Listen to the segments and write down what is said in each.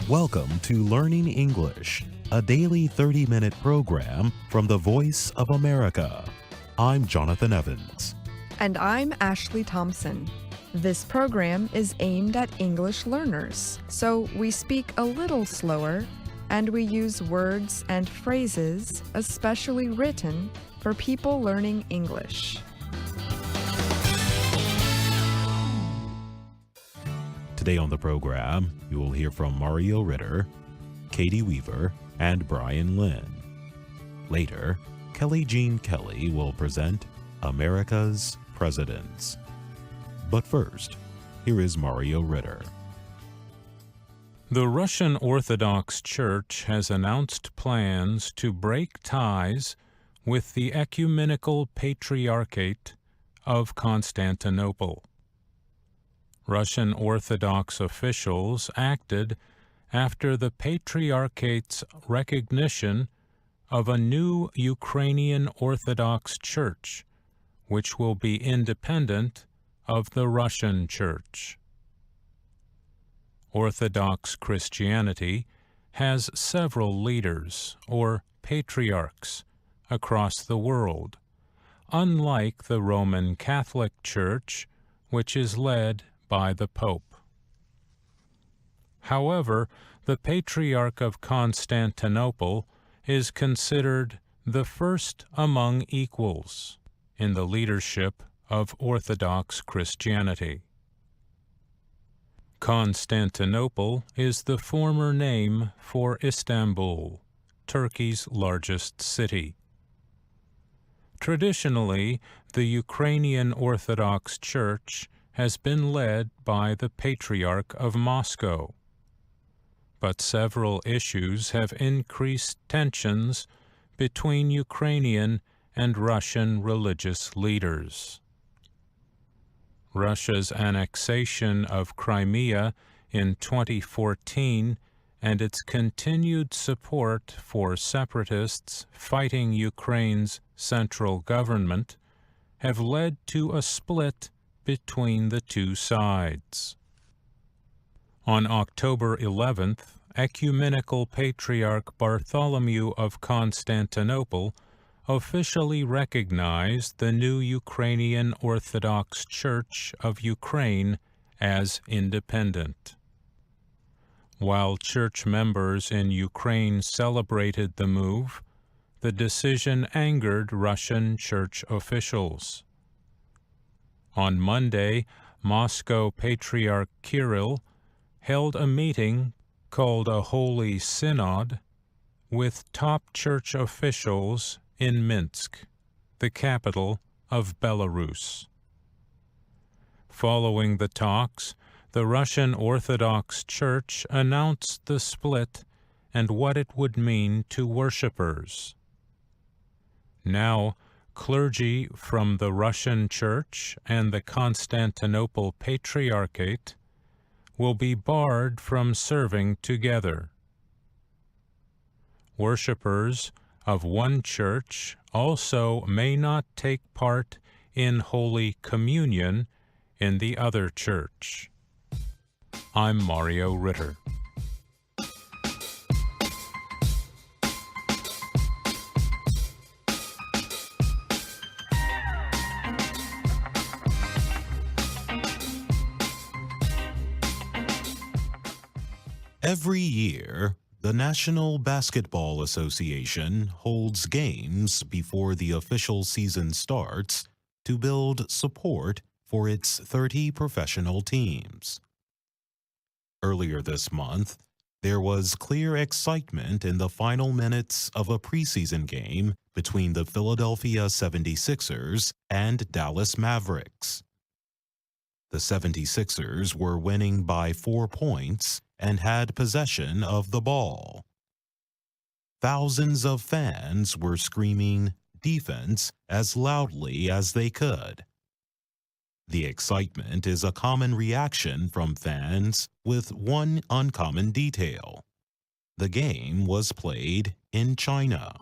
Welcome to Learning English, a daily 30-minute program from the Voice of America. I'm Jonathan Evans. And I'm Ashley Thompson. This program is aimed at English learners, so we speak a little slower and we use words and phrases especially written for people learning English. Today on the program, you will hear from Mario Ritter, Katie Weaver, and Brian Lynn. Later, Kelly Jean Kelly will present America's Presidents. But first, here is Mario Ritter. The Russian Orthodox Church has announced plans to break ties with the Ecumenical Patriarchate of Constantinople. Russian Orthodox officials acted after the Patriarchate's recognition of a new Ukrainian Orthodox Church, which will be independent of the Russian Church. Orthodox Christianity has several leaders, or patriarchs, across the world, unlike the Roman Catholic Church, which is led by the Pope. However, the Patriarch of Constantinople is considered the first among equals in the leadership of Orthodox Christianity. Constantinople is the former name for Istanbul, Turkey's largest city. Traditionally, the Ukrainian Orthodox Church has been led by the Patriarch of Moscow. But several issues have increased tensions between Ukrainian and Russian religious leaders. Russia's annexation of Crimea in 2014 and its continued support for separatists fighting Ukraine's central government have led to a split between the two sides. On October 11th, Ecumenical Patriarch Bartholomew of Constantinople officially recognized the new Ukrainian Orthodox Church of Ukraine as independent. While church members in Ukraine celebrated the move, the decision angered Russian church officials. On Monday, Moscow Patriarch Kirill held a meeting called a Holy Synod with top church officials in Minsk, the capital of Belarus. Following the talks, the Russian Orthodox Church announced the split and what it would mean to worshippers. Now, clergy from the Russian Church and the Constantinople Patriarchate will be barred from serving together. Worshippers of one church also may not take part in Holy Communion in the other church. I'm Mario Ritter. Every year, the National Basketball Association holds games before the official season starts to build support for its 30 professional teams. Earlier this month, there was clear excitement in the final minutes of a preseason game between the Philadelphia 76ers and Dallas Mavericks. The 76ers were winning by 4 points and had possession of the ball. Thousands of fans were screaming "defense" as loudly as they could. The excitement is a common reaction from fans with one uncommon detail. The game was played in China.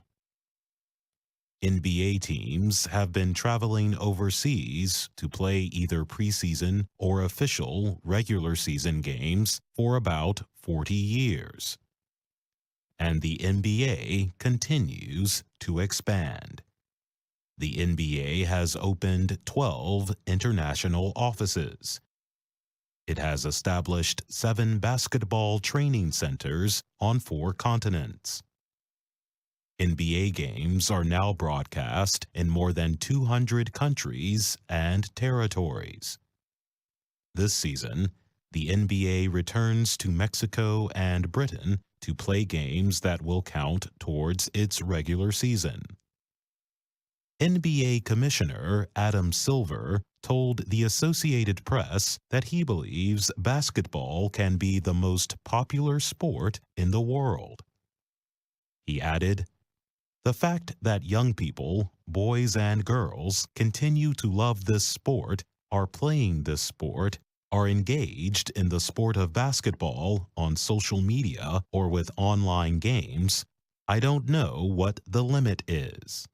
NBA teams have been traveling overseas to play either preseason or official regular season games for about 40 years. And the NBA continues to expand. The NBA has opened 12 international offices. It has established 7 basketball training centers on 4 continents. NBA games are now broadcast in more than 200 countries and territories. This season, the NBA returns to Mexico and Britain to play games that will count towards its regular season. NBA Commissioner Adam Silver told the Associated Press that he believes basketball can be the most popular sport in the world. He added, "The fact that young people, boys and girls, continue to love this sport, are playing this sport, are engaged in the sport of basketball on social media or with online games, I don't know what the limit is."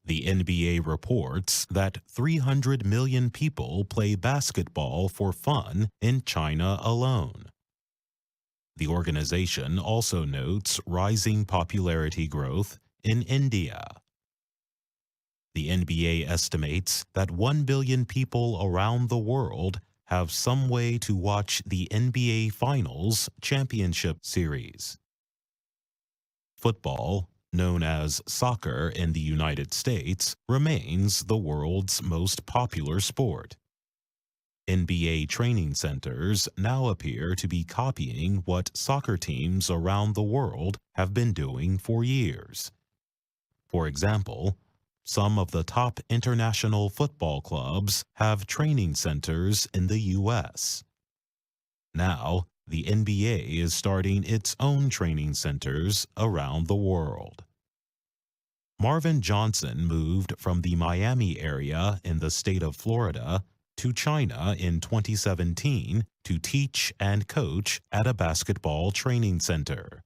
The NBA reports that 300 million people play basketball for fun in China alone. The organization also notes rising popularity growth in India. The NBA estimates that 1 billion people around the world have some way to watch the NBA Finals Championship Series. Football, known as soccer in the United States, remains the world's most popular sport. NBA training centers now appear to be copying what soccer teams around the world have been doing for years. For example, some of the top international football clubs have training centers in the U.S. Now, the NBA is starting its own training centers around the world. Marvin Johnson moved from the Miami area in the state of Florida to China in 2017 to teach and coach at a basketball training center.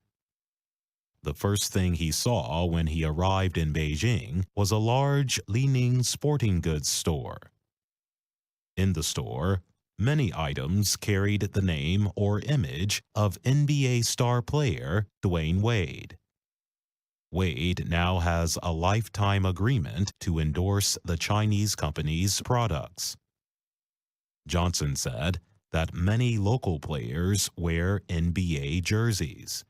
The first thing he saw when he arrived in Beijing was a large Li-Ning sporting goods store. In the store, many items carried the name or image of NBA star player Dwayne Wade. Wade now has a lifetime agreement to endorse the Chinese company's products. Johnson said that many local players wear NBA jerseys.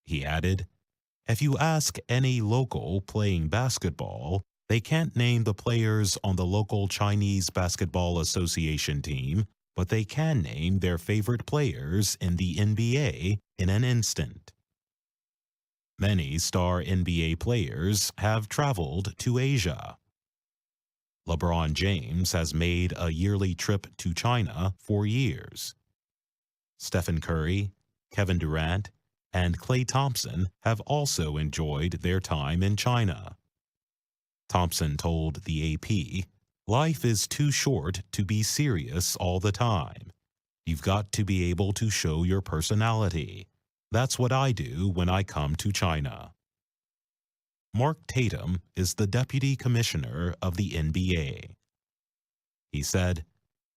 He added, "If you ask any local playing basketball, they can't name the players on the local Chinese Basketball Association team, but they can name their favorite players in the NBA in an instant." Many star NBA players have traveled to Asia. LeBron James has made a yearly trip to China for years. Stephen Curry, Kevin Durant, and Klay Thompson have also enjoyed their time in China. Thompson told the AP, "Life is too short to be serious all the time. You've got to be able to show your personality. That's what I do when I come to China." Mark Tatum is the Deputy Commissioner of the NBA. He said,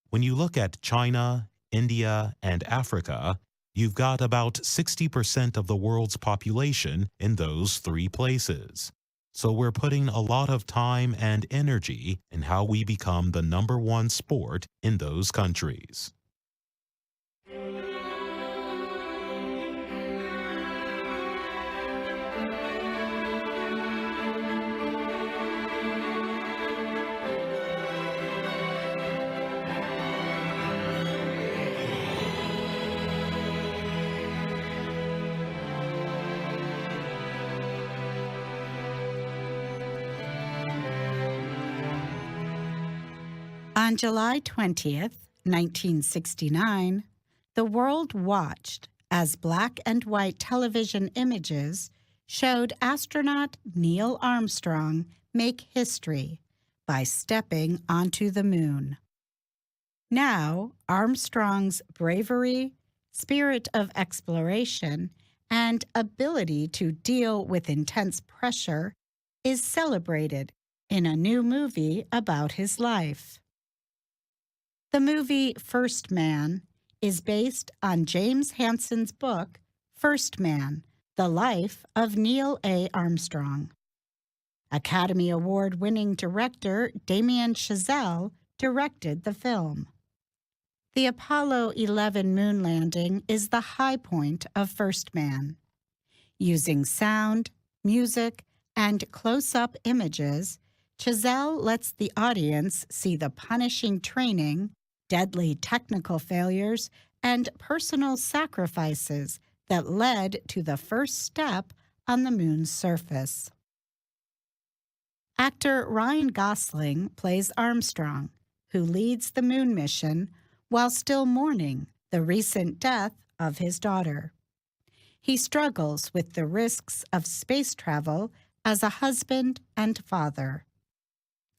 "When you look at China, India, and Africa, you've got about 60% of the world's population in those 3 places. So we're putting a lot of time and energy in how we become the #1 sport in those countries." On July 20th, 1969, the world watched as black and white television images showed astronaut Neil Armstrong make history by stepping onto the moon. Now, Armstrong's bravery, spirit of exploration, and ability to deal with intense pressure is celebrated in a new movie about his life. The movie First Man is based on James Hansen's book, First Man, The Life of Neil A. Armstrong. Academy Award-winning director Damien Chazelle directed the film. The Apollo 11 moon landing is the high point of First Man. Using sound, music, and close-up images, Chazelle lets the audience see the punishing training, deadly technical failures, and personal sacrifices that led to the first step on the moon's surface. Actor Ryan Gosling plays Armstrong, who leads the moon mission while still mourning the recent death of his daughter. He struggles with the risks of space travel as a husband and father.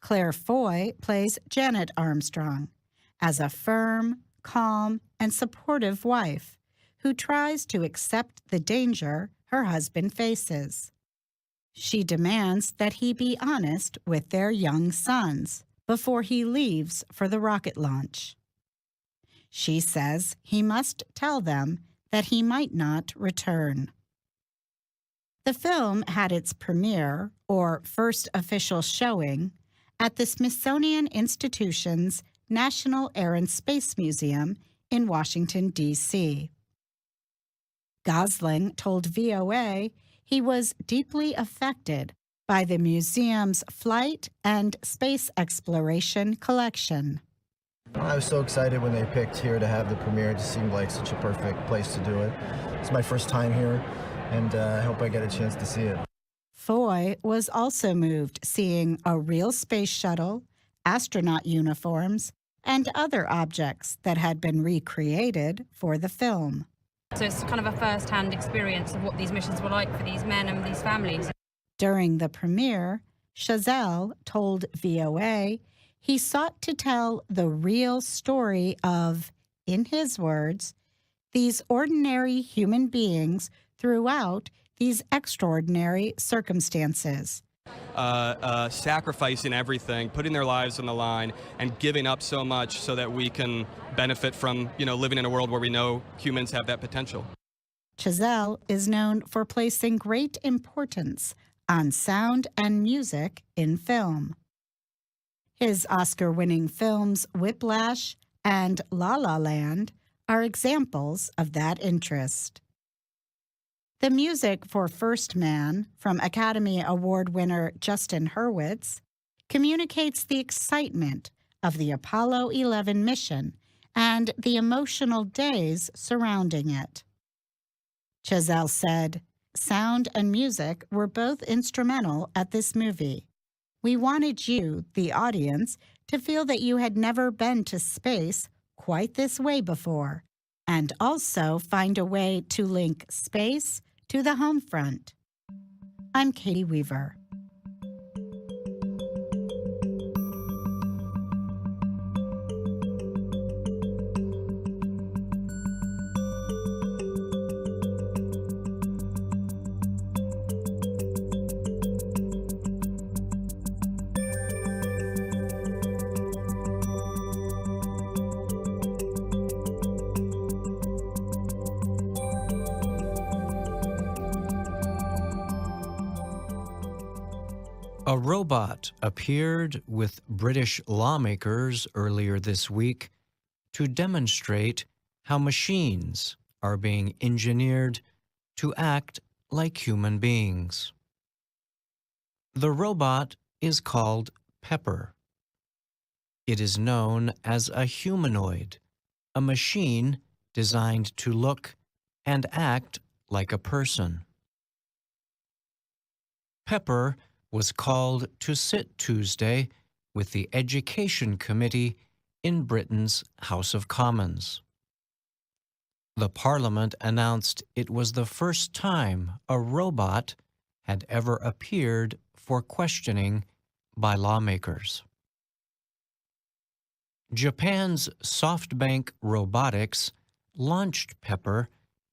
Claire Foy plays Janet Armstrong as a firm, calm, and supportive wife who tries to accept the danger her husband faces. She demands that he be honest with their young sons before he leaves for the rocket launch. She says he must tell them that he might not return. The film had its premiere, or first official showing, at the Smithsonian Institution's National Air and Space Museum in Washington, D.C. Gosling told VOA he was deeply affected by the museum's flight and space exploration collection. I was so excited when they picked here to have the premiere. It just seemed like such a perfect place to do it. It's my first time here, and I hope I get a chance to see it. Foy was also moved seeing a real space shuttle, astronaut uniforms, and other objects that had been recreated for the film. So it's kind of a first-hand experience of what these missions were like for these men and these families. During the premiere, Chazelle told VOA he sought to tell the real story of, in his words, these ordinary human beings throughout these extraordinary circumstances. Sacrificing everything, putting their lives on the line, and giving up so much so that we can benefit from, living in a world where we know humans have that potential. Chazelle is known for placing great importance on sound and music in film. His Oscar-winning films Whiplash and La La Land are examples of that interest. The music for First Man, from Academy Award winner Justin Hurwitz, communicates the excitement of the Apollo 11 mission and the emotional days surrounding it. Chazelle said, "Sound and music were both instrumental at this movie. We wanted you, the audience, to feel that you had never been to space quite this way before, and also find a way to link space to the home front." I'm Katie Weaver. A robot appeared with British lawmakers earlier this week to demonstrate how machines are being engineered to act like human beings. The robot is called Pepper. It is known as a humanoid, a machine designed to look and act like a person. Pepper was called to sit Tuesday with the Education Committee in Britain's House of Commons. The Parliament announced it was the first time a robot had ever appeared for questioning by lawmakers. Japan's SoftBank Robotics launched Pepper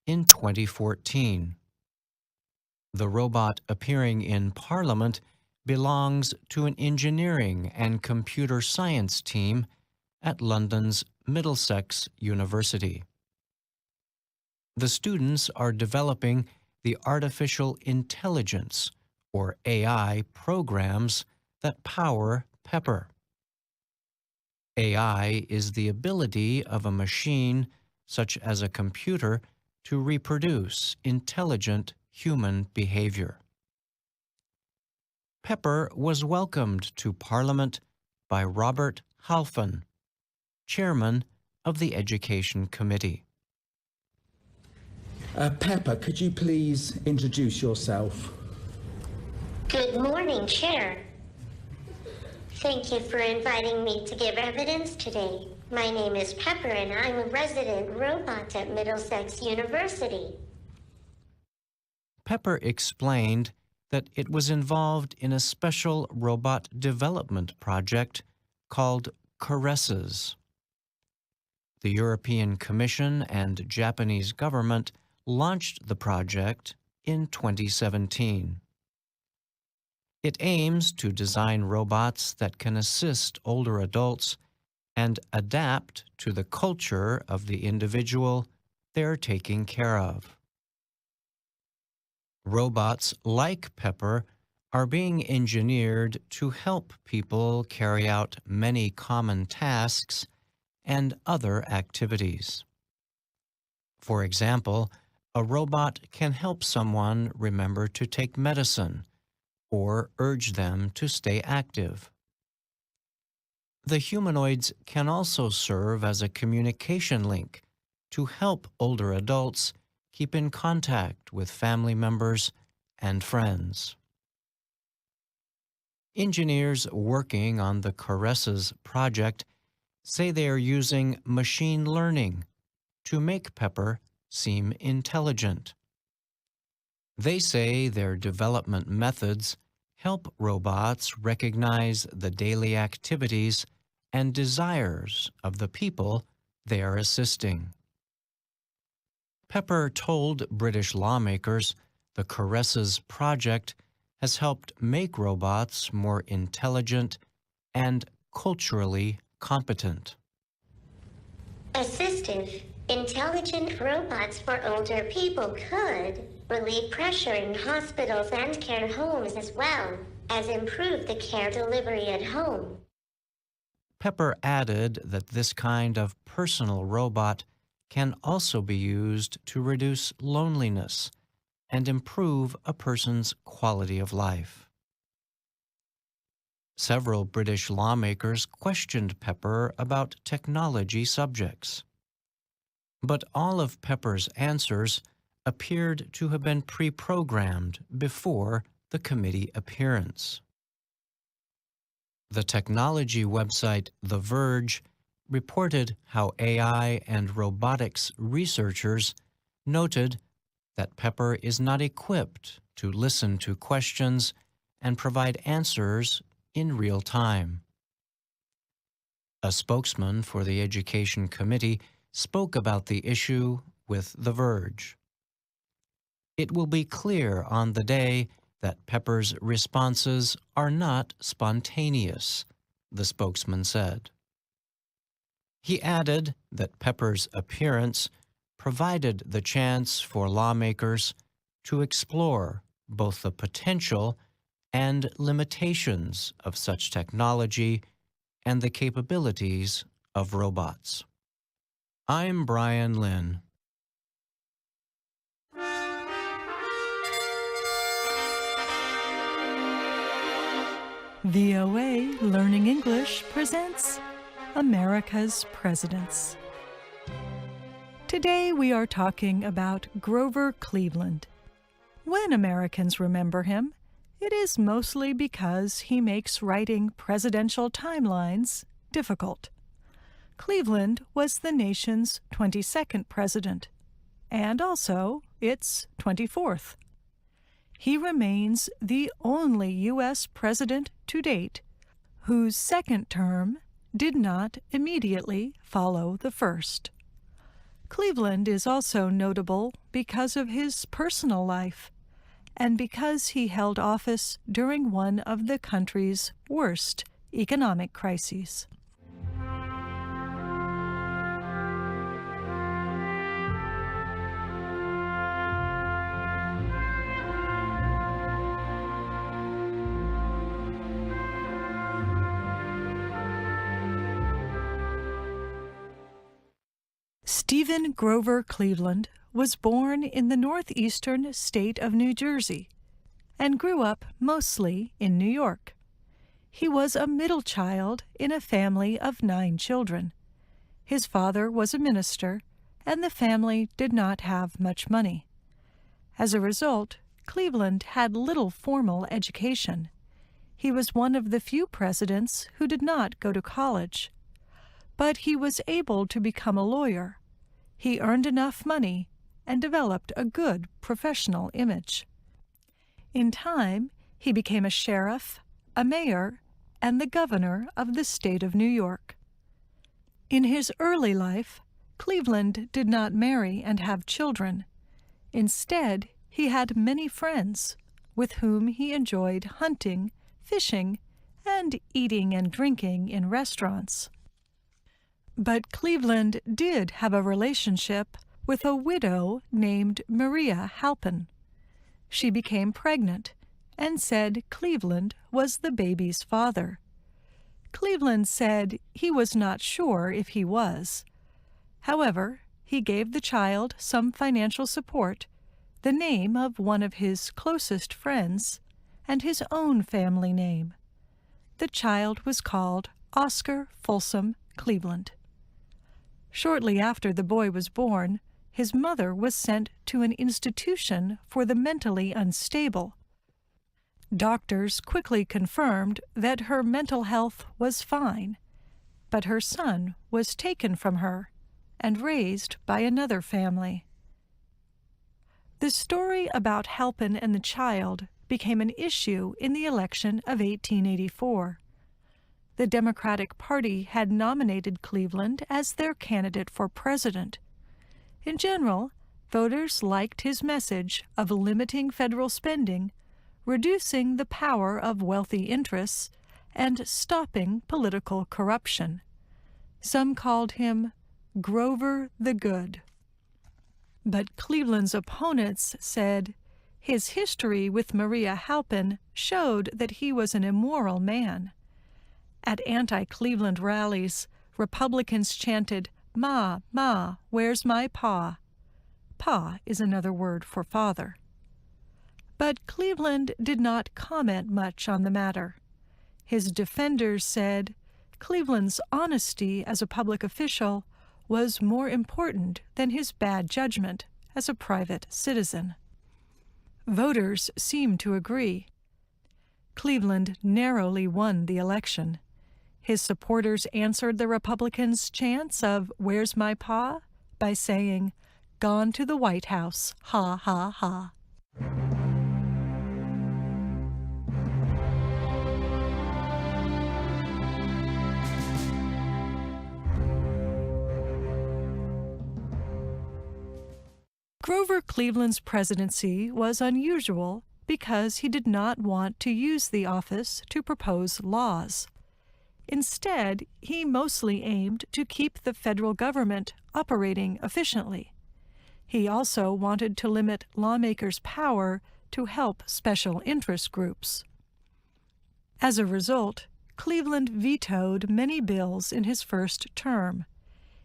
in 2014. The robot appearing in Parliament belongs to an engineering and computer science team at London's Middlesex University. The students are developing the artificial intelligence, or AI, programs that power Pepper. AI is the ability of a machine, such as a computer, to reproduce intelligent human behavior. Pepper was welcomed to Parliament by Robert Halfon, chairman of the Education Committee. Pepper, could you please introduce yourself? Good morning, Chair. Thank you for inviting me to give evidence today. My name is Pepper and I'm a resident robot at Middlesex University. Pepper explained that it was involved in a special robot development project called Caresses. The European Commission and Japanese government launched the project in 2017. It aims to design robots that can assist older adults and adapt to the culture of the individual they're taking care of. Robots like Pepper are being engineered to help people carry out many common tasks and other activities. For example, a robot can help someone remember to take medicine or urge them to stay active. The humanoids can also serve as a communication link to help older adults keep in contact with family members and friends. Engineers working on the Caresses project say they are using machine learning to make Pepper seem intelligent. They say their development methods help robots recognize the daily activities and desires of the people they are assisting. Pepper told British lawmakers the Caresses project has helped make robots more intelligent and culturally competent. Assistive, intelligent robots for older people could relieve pressure in hospitals and care homes as well as improve the care delivery at home. Pepper added that this kind of personal robot can also be used to reduce loneliness and improve a person's quality of life. Several British lawmakers questioned Pepper about technology subjects. But all of Pepper's answers appeared to have been pre-programmed before the committee appearance. The technology website The Verge reported how AI and robotics researchers noted that Pepper is not equipped to listen to questions and provide answers in real time. A spokesman for the Education Committee spoke about the issue with The Verge. It will be clear on the day that Pepper's responses are not spontaneous, the spokesman said. He added that Pepper's appearance provided the chance for lawmakers to explore both the potential and limitations of such technology and the capabilities of robots. I'm Brian Lynn. VOA Learning English presents America's Presidents. Today we are talking about Grover Cleveland. When Americans remember him, it is mostly because he makes writing presidential timelines difficult. Cleveland was the nation's 22nd president, and also its 24th. He remains the only U.S. president to date whose second term did not immediately follow the first. Cleveland is also notable because of his personal life, and because he held office during one of the country's worst economic crises. Stephen Grover Cleveland was born in the northeastern state of New Jersey and grew up mostly in New York. He was a middle child in a family of 9 children. His father was a minister, and the family did not have much money. As a result, Cleveland had little formal education. He was one of the few presidents who did not go to college. But he was able to become a lawyer. He earned enough money and developed a good professional image. In time, he became a sheriff, a mayor, and the governor of the state of New York. In his early life, Cleveland did not marry and have children. Instead, he had many friends with whom he enjoyed hunting, fishing, and eating and drinking in restaurants. But Cleveland did have a relationship with a widow named Maria Halpin. She became pregnant and said Cleveland was the baby's father. Cleveland said he was not sure if he was. However, he gave the child some financial support, the name of one of his closest friends, and his own family name. The child was called Oscar Folsom Cleveland. Shortly after the boy was born, his mother was sent to an institution for the mentally unstable. Doctors quickly confirmed that her mental health was fine, but her son was taken from her and raised by another family. The story about Halpin and the child became an issue in the election of 1884. The Democratic Party had nominated Cleveland as their candidate for president. In general, voters liked his message of limiting federal spending, reducing the power of wealthy interests, and stopping political corruption. Some called him Grover the Good. But Cleveland's opponents said his history with Maria Halpin showed that he was an immoral man. At anti-Cleveland rallies, Republicans chanted, "Ma, Ma, where's my pa?" Pa is another word for father. But Cleveland did not comment much on the matter. His defenders said Cleveland's honesty as a public official was more important than his bad judgment as a private citizen. Voters seemed to agree. Cleveland narrowly won the election. His supporters answered the Republicans' chants of "Where's my pa?" by saying, "Gone to the White House, ha, ha, ha." Grover Cleveland's presidency was unusual because he did not want to use the office to propose laws. Instead, he mostly aimed to keep the federal government operating efficiently. He also wanted to limit lawmakers' power to help special interest groups. As a result, Cleveland vetoed many bills in his first term.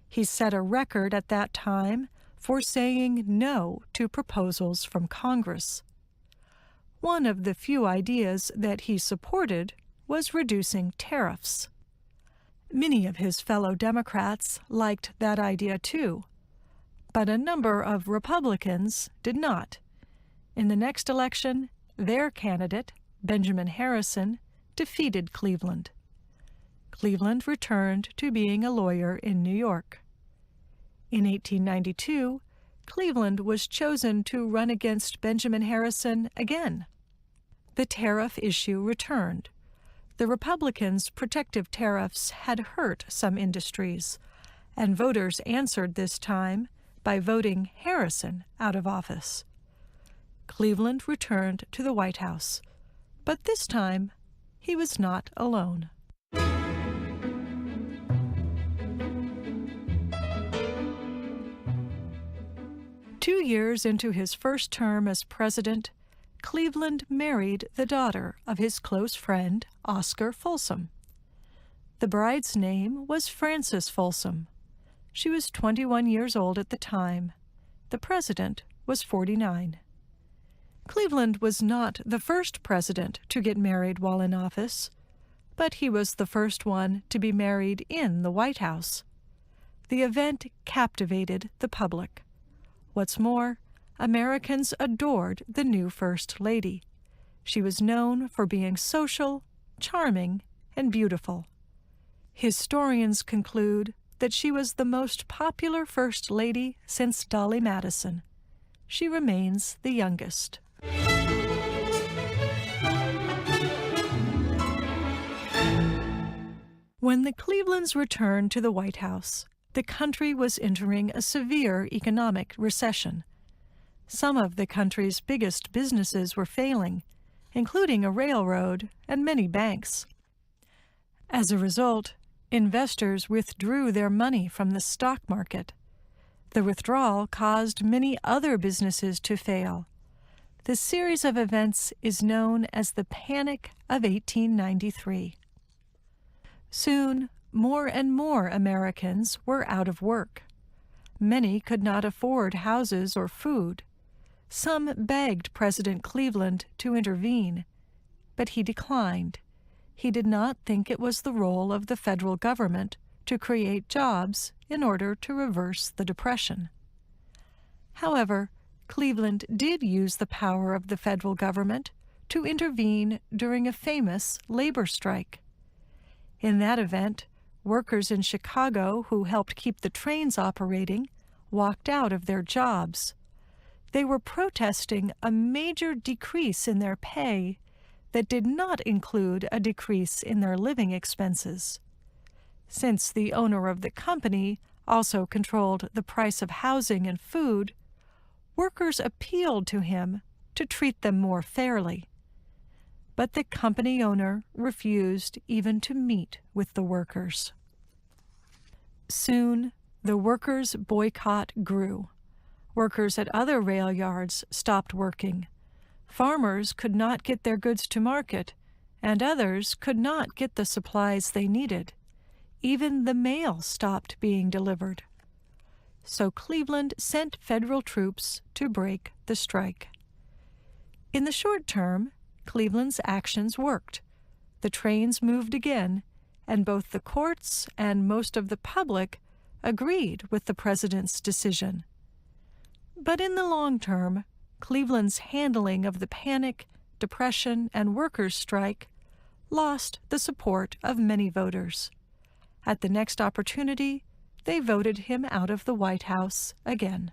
He set a record at that time for saying no to proposals from Congress. One of the few ideas that he supported was reducing tariffs. Many of his fellow Democrats liked that idea too, but a number of Republicans did not. In the next election, their candidate, Benjamin Harrison, defeated Cleveland. Cleveland returned to being a lawyer in New York. In 1892, Cleveland was chosen to run against Benjamin Harrison again. The tariff issue returned. The Republicans' protective tariffs had hurt some industries, and voters answered this time by voting Harrison out of office. Cleveland returned to the White House, but this time he was not alone. Two years into his first term as president, Cleveland married the daughter of his close friend, Oscar Folsom. The bride's name was Frances Folsom. She was 21 years old at the time. The president was 49. Cleveland was not the first president to get married while in office, but he was the first one to be married in the White House. The event captivated the public. What's more, Americans adored the new First Lady. She was known for being social, charming, and beautiful. Historians conclude that she was the most popular First Lady since Dolly Madison. She remains the youngest. When the Clevelands returned to the White House, the country was entering a severe economic recession. Some of the country's biggest businesses were failing, including a railroad and many banks. As a result, investors withdrew their money from the stock market. The withdrawal caused many other businesses to fail. This series of events is known as the Panic of 1893. Soon, more and more Americans were out of work. Many could not afford houses or food. Some begged President Cleveland to intervene, but he declined. He did not think it was the role of the federal government to create jobs in order to reverse the Depression. However, Cleveland did use the power of the federal government to intervene during a famous labor strike. In that event, workers in Chicago who helped keep the trains operating walked out of their jobs. They were protesting a major decrease in their pay that did not include a decrease in their living expenses. Since the owner of the company also controlled the price of housing and food, workers appealed to him to treat them more fairly. But the company owner refused even to meet with the workers. Soon, the workers' boycott grew. Workers at other rail yards stopped working. Farmers could not get their goods to market, and others could not get the supplies they needed. Even the mail stopped being delivered. So Cleveland sent federal troops to break the strike. In the short term, Cleveland's actions worked. The trains moved again, and both the courts and most of the public agreed with the president's decision. But in the long term, Cleveland's handling of the panic, depression, and workers' strike lost the support of many voters. At the next opportunity, they voted him out of the White House again.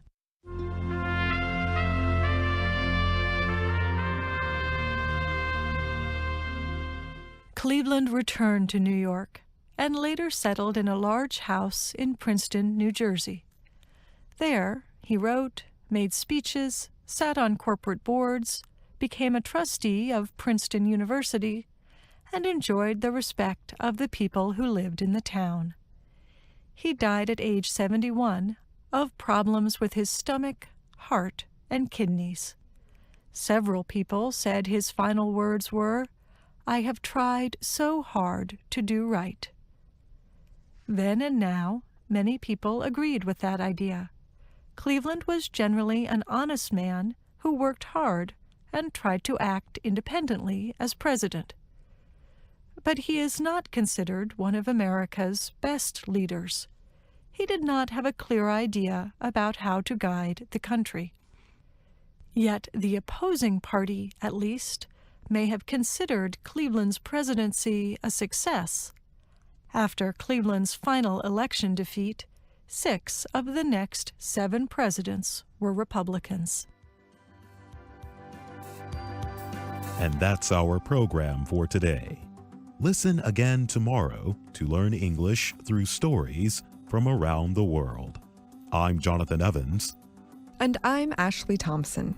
Cleveland returned to New York and later settled in a large house in Princeton, New Jersey. There, he wrote, made speeches, sat on corporate boards, became a trustee of Princeton University, and enjoyed the respect of the people who lived in the town. He died at age 71 of problems with his stomach, heart, and kidneys. Several people said his final words were, "I have tried so hard to do right." Then and now, many people agreed with that idea. Cleveland was generally an honest man who worked hard and tried to act independently as president. But he is not considered one of America's best leaders. He did not have a clear idea about how to guide the country. Yet the opposing party, at least, may have considered Cleveland's presidency a success. After Cleveland's final election defeat, 6 of the next 7 presidents were Republicans. And that's our program for today. Listen again tomorrow to learn English through stories from around the world. I'm Jonathan Evans. And I'm Ashley Thompson.